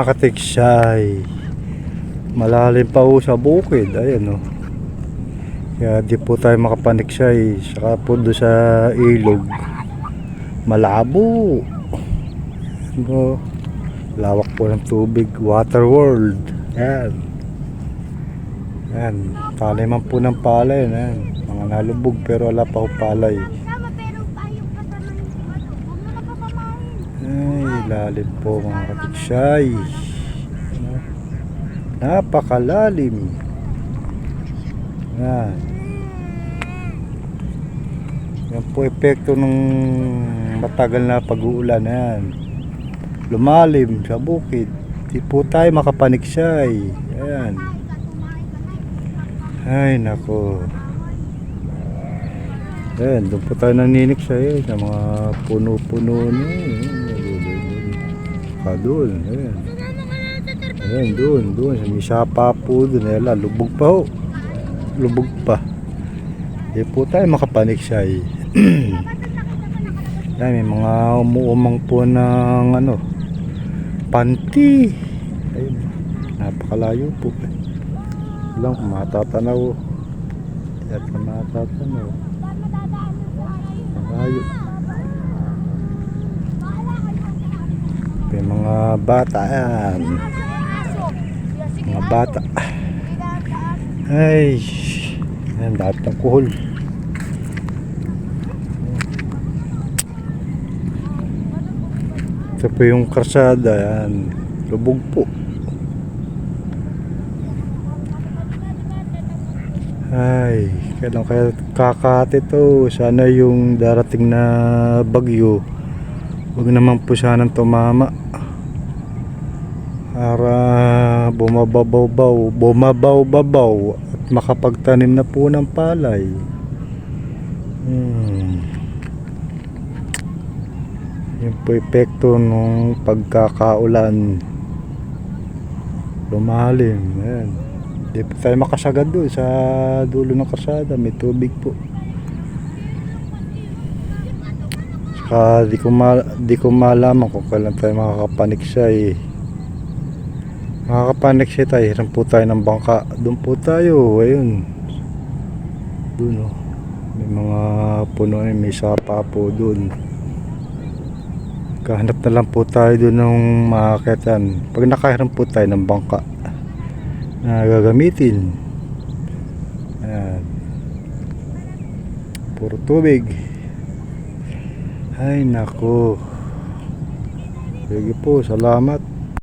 katiksay. Malalim pa po sa bukid. Ayan o. Kaya di po tayo makapaniksay. Saka po doon sa ilog, malabo. Ano, lawak po ng tubig. Water world. Ayan. Ayan. Taliman po ng palay. Ayan. Mga nalubog pero wala pa po palay. Ay, lalim po mga katiksay. Napakalalim. Yan. Yan po epekto ng matagal na pag-uulan. Yan. Lumalim sa bukid. Di po tayo makapaniksay. Ayan. Ay nako. Ayan, doon po tayo naniniksay sa mga puno-puno na. Doon. Ayan. Ayan, doon. May sapa po doon. Ayan, lubog pa ho. Lubog pa. Di po tayo makapaniksay. Ayan, may mga umuumang po ng ano, panti. Ayun, napakalayo po. Lang matatanaw. At matatanaw. Malayo. May mga bata yan. Mga bata. Ay, yan lahat ng kuhol. Ito po yung karsada. Yan, lubog po. Ay, kailan kaya kakati to. Sana yung darating na bagyo, huwag naman po sanang tumama. Para bumabaw-babaw at makapagtanim na po ng palay. Yung po epekto ng pagkakaulan. Lumalim. Ayan. Di pa tayo makasagad doon sa dulo ng karsada. May tubig po. Saka di ko malaman kung kailan tayo makakapaniksay. Makakapaniksay tayo. Hiram po tayo ng bangka. Doon po tayo. Ayun. Doon o. May mga puno. May sapa po doon. Kahanap na lang po tayo doon ng makakitan. Pag nakahiram po tayo ng bangka na gagamitin. Ayan. Puro tubig. Ay nako. Sige po, salamat.